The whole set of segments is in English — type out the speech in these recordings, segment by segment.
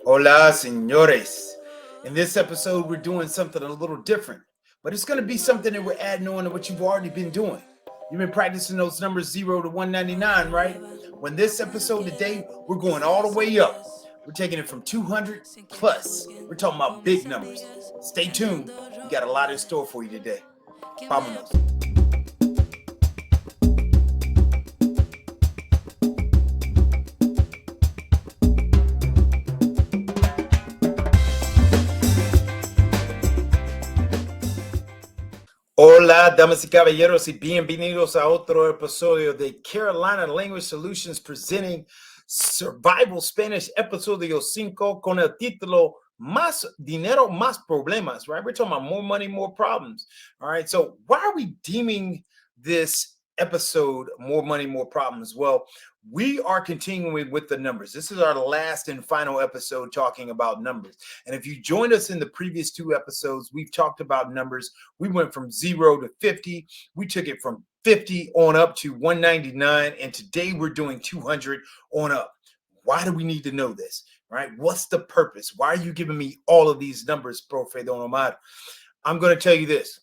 Hola, señores. In this episode, we're doing something a little different, but it's going to be something that we're adding on to what you've already been doing. You've been practicing those numbers 0 to 199, right? When this episode today, we're going all the way up. We're taking it from 200 plus. We're talking about big numbers. Stay tuned. We got a lot in store for you today. Vámonos. Hola, damas y caballeros, y bienvenidos a otro episodio de Carolina Language Solutions presenting Survival Spanish Episodio 5 con el título Más dinero, más problemas, right? We're talking about more money, more problems. All right. So, why are we deeming this episode More Money, More Problems? Well, we are continuing with the numbers. This is our last and final episode talking about numbers. And if you joined us in the previous two episodes, we've talked about numbers. We went from 0 to 50. We took it from 50 on up to 199. And today we're doing 200 on up. Why do we need to know this? Right? What's the purpose? Why are you giving me all of these numbers, Profe Don Omar? I'm going to tell you this.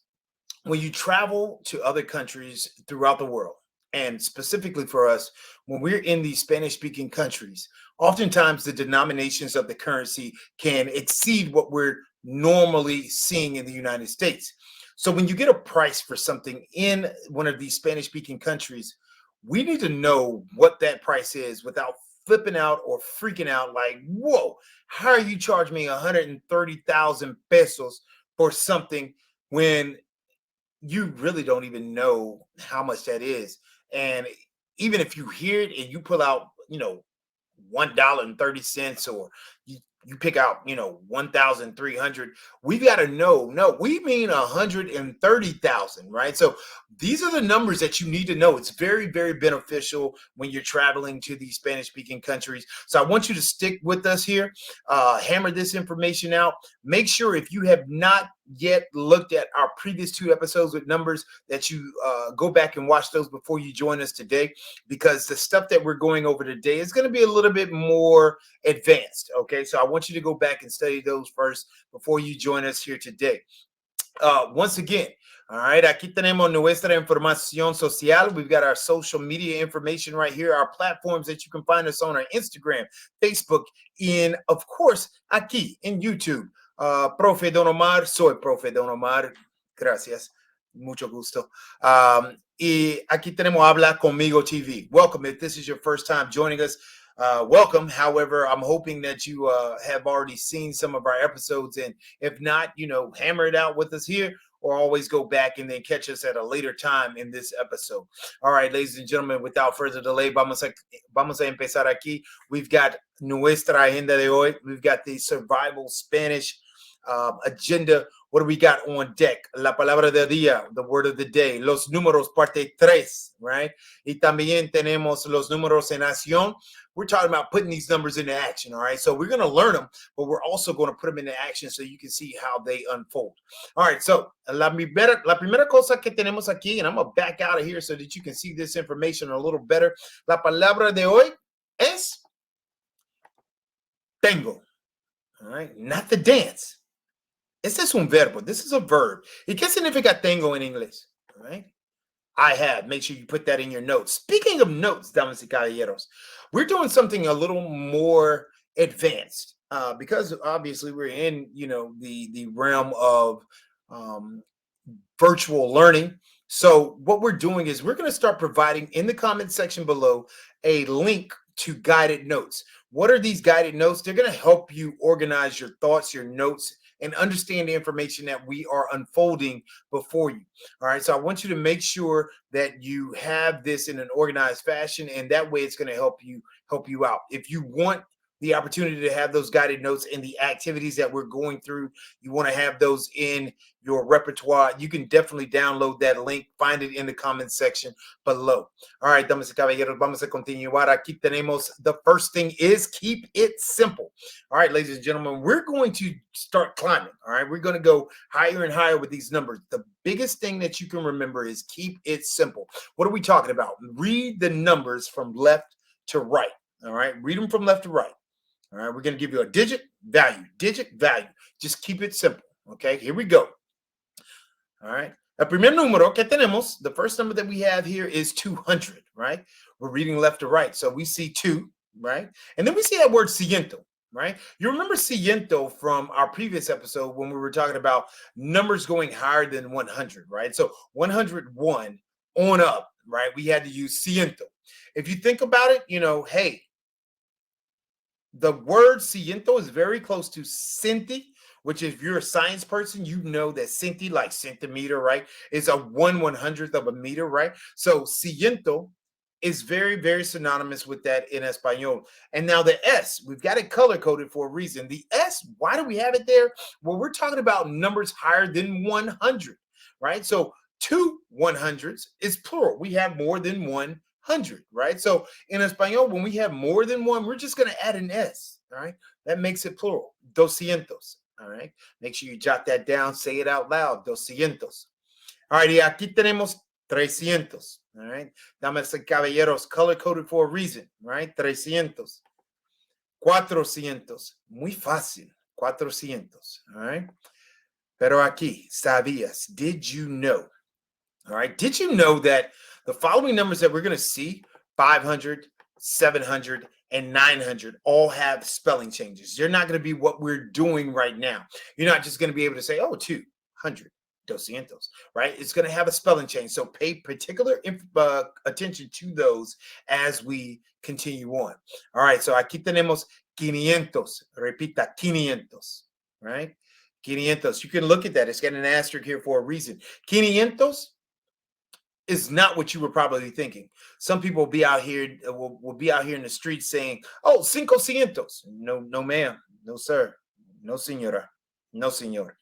When you travel to other countries throughout the world, and specifically for us, when we're in these Spanish speaking countries, oftentimes the denominations of the currency can exceed what we're normally seeing in the United States. So when you get a price for something in one of these Spanish speaking countries, we need to know what that price is without flipping out or freaking out like, whoa, how are you charging me 130,000 pesos for something when you really don't even know how much that is? And even if you hear it and you pull out, $1.30, or you pick out, 1,300, we got to know, no, we mean 130,000, right? So these are the numbers that you need to know. It's very, very beneficial when you're traveling to these Spanish speaking countries. So I want you to stick with us here, hammer this information out. Make sure if you have not yet looked at our previous two episodes with numbers that you go back and watch those before you join us today, because the stuff that we're going over today is going to be a little bit more advanced. Okay, so I want you to go back and study those first before you join us here today. Once again, all right, aquí tenemos nuestra información social. We've got our social media information right here, our platforms that you can find us on, our Instagram, Facebook, and of course, aquí in YouTube. Profe Don Omar, soy Profe Don Omar. Gracias. Mucho gusto. Y aquí tenemos Habla Conmigo TV. Welcome. If this is your first time joining us, welcome. However, I'm hoping that you have already seen some of our episodes. And if not, hammer it out with us here, or always go back and then catch us at a later time in this episode. All right, ladies and gentlemen, without further delay, vamos a empezar aquí. We've got nuestra agenda de hoy. We've got the Survival Spanish agenda. What do we got on deck? La palabra del día, the word of the day. Los números, parte 3, right? Y también tenemos los números en acción. We're talking about putting these numbers into action, all right? So we're going to learn them, but we're also going to put them into action so you can see how they unfold. All right, so la primera cosa que tenemos aquí, and I'm going to back out of here so that you can see this information a little better. La palabra de hoy es tengo, all right? Not the dance. Este es un verbo. This is a verb. ¿Y qué significa tengo en inglés? All right? I have. Make sure you put that in your notes. Speaking of notes, damas y caballeros, we're doing something a little more advanced because obviously we're in, the realm of virtual learning. So what we're doing is we're going to start providing in the comment section below a link to guided notes. What are these guided notes? They're going to help you organize your thoughts, your notes, and understand the information that we are unfolding before you. All right. So I want you to make sure that you have this in an organized fashion, and that way it's going to help you out. If you want the opportunity to have those guided notes and the activities that we're going through, you want to have those in your repertoire, you can definitely download that link, find it in the comment section below. All right, damas y caballeros, vamos a continuar. Aquí tenemos, the first thing is keep it simple. All right, ladies and gentlemen, we're going to start climbing. All right, we're going to go higher and higher with these numbers. The biggest thing that you can remember is keep it simple. What are we talking about? Read the numbers from left to right. All right, read them from left to right. All right, we're going to give you a digit value, digit value. Just keep it simple. Okay, here we go. All right. El primer número que tenemos, the first number that we have here is 200, right? We're reading left to right. So we see 2, right? And then we see that word ciento, right? You remember ciento from our previous episode when we were talking about numbers going higher than 100, right? So 101 on up, right? We had to use ciento. If you think about it, hey, the word ciento is very close to centi, which if you're a science person, you know that centi, like centimeter, right, is a 1/100th of a meter, right? So ciento is very, very synonymous with that in Espanol. And now the S, we've got it color coded for a reason. The S, why do we have it there? Well, we're talking about numbers higher than 100, right? So 2/100s is plural. We have more than 100, right? So in Espanol, when we have more than one, we're just going to add an S, all right? That makes it plural, doscientos, all right? Make sure you jot that down, say it out loud, doscientos. All right, y aquí tenemos 300, all right? Damas y caballeros, color-coded for a reason, right? 300. 400, muy fácil, 400, all right? Pero aquí, sabías, did you know? All right. Did you know that the following numbers that we're going to see, 500, 700, and 900, all have spelling changes? They're not going to be what we're doing right now. You're not just going to be able to say, oh, 200, 200, right? It's going to have a spelling change. So pay particular attention to those as we continue on. All right. So aquí tenemos 500. Repita, 500, right? 500. You can look at that. It's got an asterisk here for a reason. 500 is not what you were probably thinking. Some people will be out here will be out here in the streets saying, "Oh, 500." No, ma'am. No, sir. No, señora. No, señor.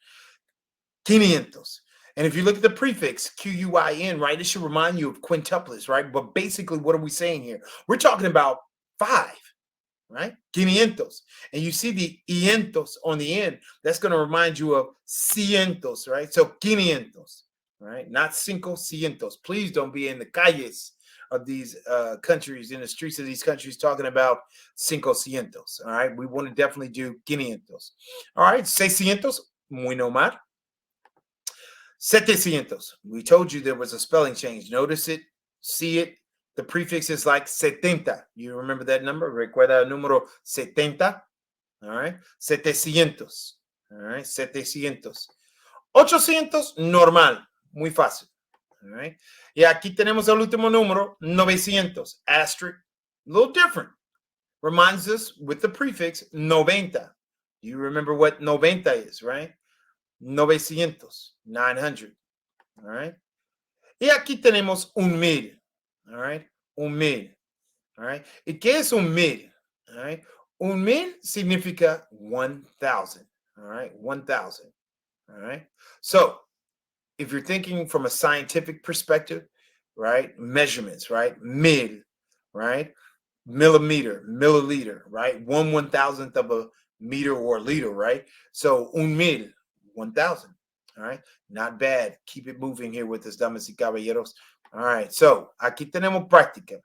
500. And if you look at the prefix QUIN, right, it should remind you of quintuplets, right? But basically, what are we saying here? We're talking about 5, right? 500. And you see the ientos on the end. That's going to remind you of cientos, right? So 500. Right, not 500. Please don't be in the calles of these countries, in the streets of these countries, talking about 500. All right, we want to definitely do 500. All right, 600, muy normal. 700. We told you there was a spelling change. Notice it, see it. The prefix is like 70. You remember that number? Recuerda el número 70. All right, 700. All right, 700. 800, normal. Muy fácil. All right. Y aquí tenemos el último número, 900, asterisk, a little different. Reminds us with the prefix 90. You remember what 90 is, right? 900, 900. All right. Y aquí tenemos 1000. All right. 1000. All right. ¿Y qué es 1000? All right. 1000 significa 1000. All right. 1000. All right. So, if you're thinking from a scientific perspective, right? Measurements, right? Mil, right? Millimeter, milliliter, right? 1/1000th of a meter or liter, right? So 1000, 1000. All right. Not bad. Keep it moving here with us, damas y caballeros. All right. So aquí tenemos práctica.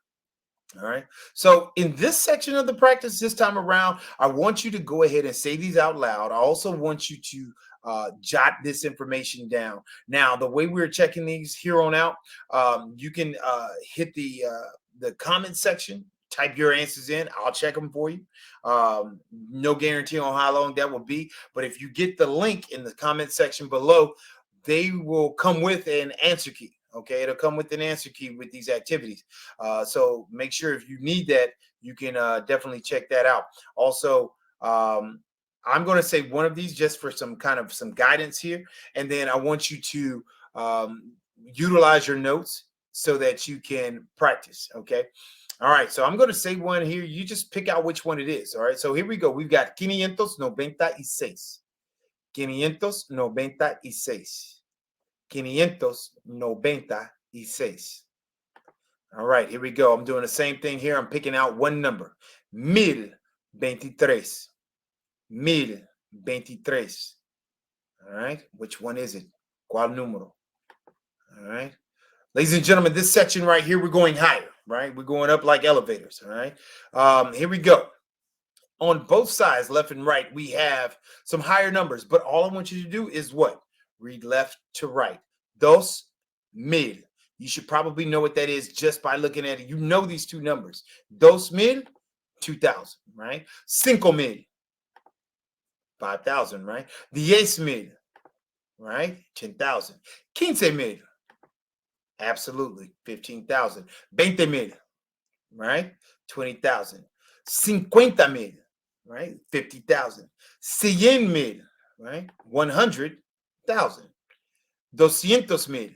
All right. So in this section of the practice this time around, I want you to go ahead and say these out loud. I also want you to jot this information down. Now, the way we're checking these here on out, you can hit the comment section, type your answers in. I'll check them for you. No guarantee on how long that will be. But if you get the link in the comment section below, they will come with an answer key. Okay, it'll come with an answer key with these activities. So make sure if you need that, you can definitely check that out. Also, I'm going to say one of these just for some guidance here. And then I want you to utilize your notes so that you can practice. Okay. All right. So I'm going to say one here. You just pick out which one it is. All right. So here we go. We've got 596. 596. 596. All right, here we go. I'm doing the same thing here. I'm picking out one number. 1023. 1023. All right, which one is it? ¿Cuál número? All right. Ladies and gentlemen, this section right here, we're going higher, right? We're going up like elevators, all right? Here we go. on both sides, left and right, we have some higher numbers. But all I want you to do is what? Read left to right. Dos mil. You should probably know what that is just by looking at it. You know these two numbers. Dos mil, 2,000, right? Cinco mil, 5,000, right? Diez mil, right? 10,000. Quince mil, absolutely, 15,000. Veinte mil, right? 20,000. Cincuenta mil, right? 50,000. Cien mil, right? 100,000. Doscientos mil,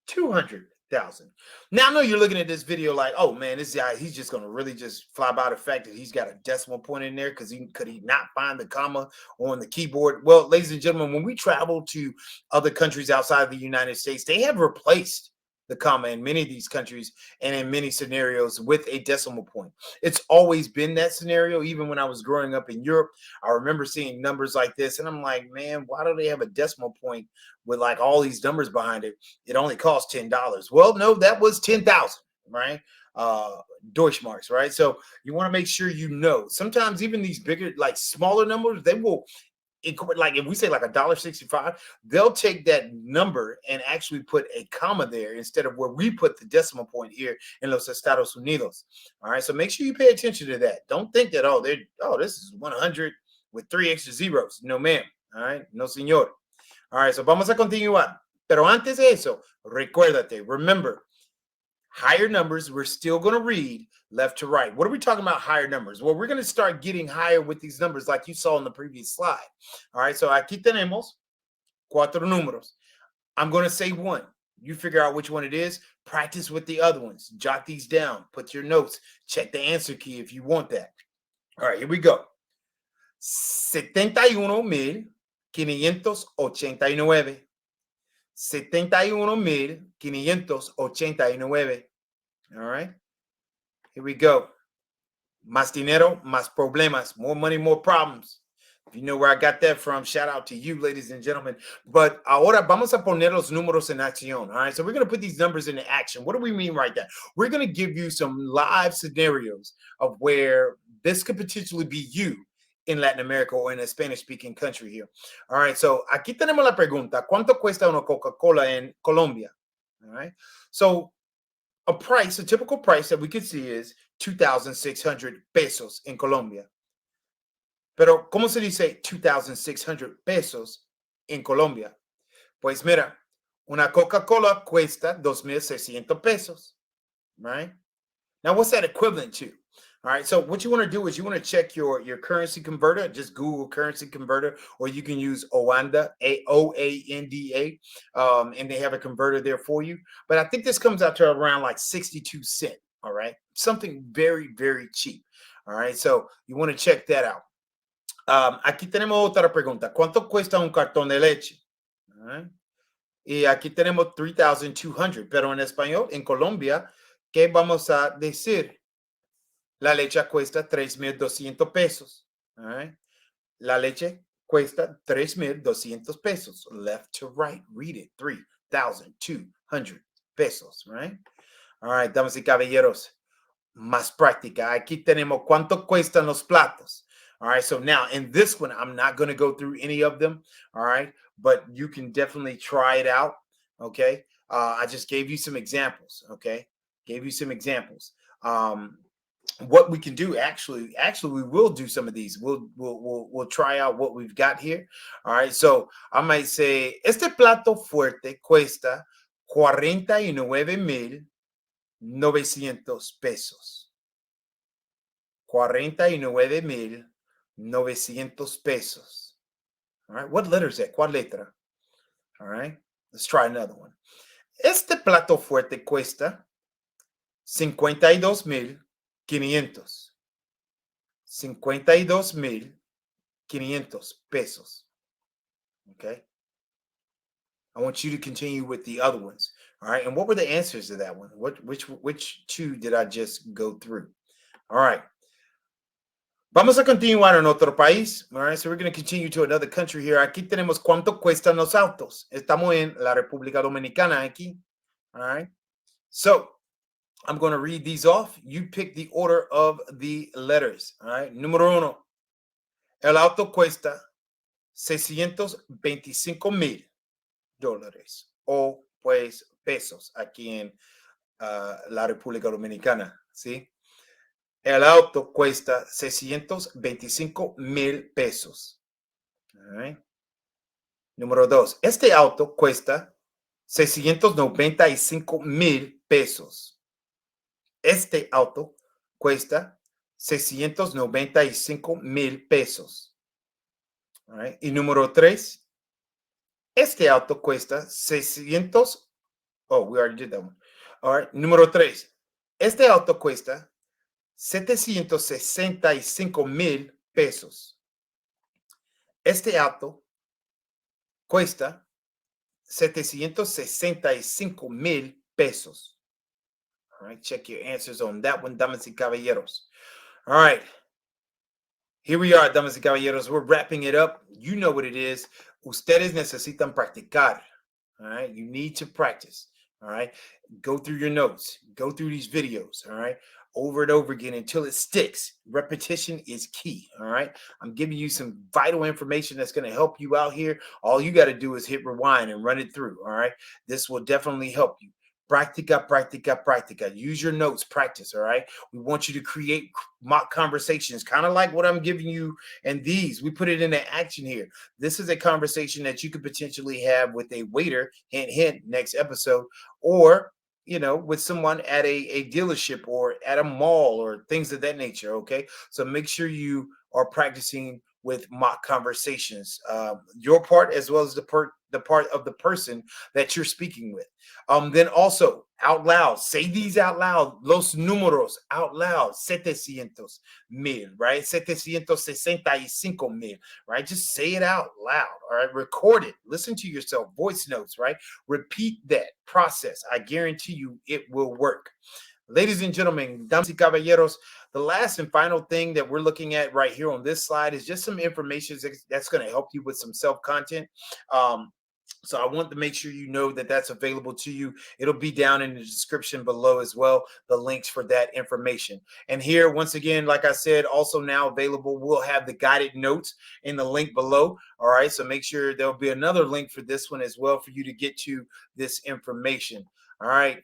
200,000. Now I know you're looking at this video like, oh man, this guy, he's just gonna really just fly by the fact that he's got a decimal point in there because he could he not find the comma on the keyboard. Well, ladies and gentlemen, when we travel to other countries outside of the United States, they have replaced the comma in many of these countries and in many scenarios with a decimal point. It's always been that scenario. Even when I was growing up in Europe, I remember seeing numbers like this, and I'm like, man, why do they have a decimal point with like all these numbers behind it? It only costs $10. Well, no, that was 10,000, right? Deutschmarks, right? So you want to make sure you know. Sometimes even these bigger, like smaller numbers, they will like if we say like $1.65, they'll take that number and actually put a comma there instead of where we put the decimal point here in Los Estados Unidos. All right, so make sure you pay attention to that. Don't think that this is 100 with 3 extra zeros. No, ma'am. All right, no, señor. All right, so vamos a continuar. Pero antes de eso, recuérdate, remember, higher numbers, we're still going to read left to right. What are we talking about higher numbers? Well, we're going to start getting higher with these numbers like you saw in the previous slide. All right, so aquí tenemos cuatro números. I'm going to say one. You figure out which one it is. Practice with the other ones. Jot these down. Put your notes. Check the answer key if you want that. All right, here we go. 71,589. 71,589. All right. Here we go. Más dinero, más problemas. More money, more problems. If you know where I got that from, shout out to you, ladies and gentlemen. But ahora vamos a poner los números en acción. All right. So we're going to put these numbers into action. What do we mean right there? We're going to give you some live scenarios of where this could potentially be you in Latin America or in a Spanish-speaking country here. All right, so aquí tenemos la pregunta, ¿cuánto cuesta una Coca-Cola en Colombia? All right, so a typical price that we could see is 2,600 pesos in Colombia. Pero, ¿cómo se dice 2,600 pesos en Colombia? Pues mira, una Coca-Cola cuesta 2,600 pesos, right? Now, what's that equivalent to? All right, so what you want to do is you want to check your currency converter. Just Google currency converter, or you can use Oanda, OANDA, and they have a converter there for you. But I think this comes out to around like 62 cents. All right, something very, very cheap. All right, so you want to check that out. Aquí tenemos otra pregunta. ¿Cuánto cuesta un cartón de leche? All right. Y aquí tenemos 3,200, pero en español, en Colombia, ¿qué vamos a decir? La leche cuesta 3,200 pesos. All right. La leche cuesta 3,200 pesos. Left to right. Read it. 3,200 pesos. Right. All right, damas y caballeros. Más práctica. Aquí tenemos cuánto cuestan los platos. All right. So now in this one, I'm not going to go through any of them. All right. But you can definitely try it out. Okay. I just gave you some examples. Okay. Gave you some examples. What we can do actually we will do some of these. We'll try out what we've got here. All right, so I might say este plato fuerte cuesta 49,900 pesos. 49,900 pesos. All right, what letter is that? ¿Cuál letra? All right, let's try another one. Este plato fuerte cuesta 52,500. 52,500 pesos. Okay. I want you to continue with the other ones. All right. And what were the answers to that one? Which two did I just go through? All right. Vamos a continuar en otro país. All right. So we're going to continue to another country here. Aquí tenemos cuánto cuestan los autos. Estamos en la República Dominicana aquí. All right. So I'm going to read these off. You pick the order of the letters. All right. Número uno. El auto cuesta $625,000 o pues pesos aquí en la República Dominicana. ¿Sí? El auto cuesta 625,000 pesos. All right. Número dos. Este auto cuesta 695,000 pesos. Este auto cuesta 695,000 pesos. All right. Y número tres, este auto cuesta 600. Oh, we already did that one. All right. Número tres, este auto cuesta 765,000 pesos. Este auto cuesta 765,000 pesos. All right. Check your answers on that one, damas y caballeros. All right. Here we are, damas y caballeros. We're wrapping it up. You know what it is. Ustedes necesitan practicar. All right. You need to practice. All right. Go through your notes. Go through these videos. All right. Over and over again until it sticks. Repetition is key. All right. I'm giving you some vital information that's going to help you out here. All you got to do is hit rewind and run it through. All right. This will definitely help you. Practica, practica, practica. Use your notes, practice, all right? We want you to create mock conversations, kind of like what I'm giving you and these. We put it into action here. This is a conversation that you could potentially have with a waiter, hint, hint, next episode, or, with someone at a dealership or at a mall or things of that nature, okay? So make sure you are practicing with mock conversations, your part as well as the part of the person that you're speaking with. Then also out loud, say these out loud, los números out loud, 700,000, right? 765,000, right? Just say it out loud, all right? Record it, listen to yourself, voice notes, right? Repeat that process. I guarantee you it will work. Ladies and gentlemen, damas y caballeros, the last and final thing that we're looking at right here on this slide is just some information that's going to help you with some self-content. So I want to make sure you know that that's available to you. It'll be down in the description below as well, the links for that information. And here, once again, like I said, also now available, we'll have the guided notes in the link below. All right, so make sure there'll be another link for this one as well for you to get to this information. All right,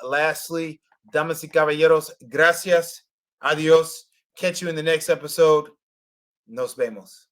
lastly, damas y caballeros, gracias, adios. Catch you in the next episode. Nos vemos.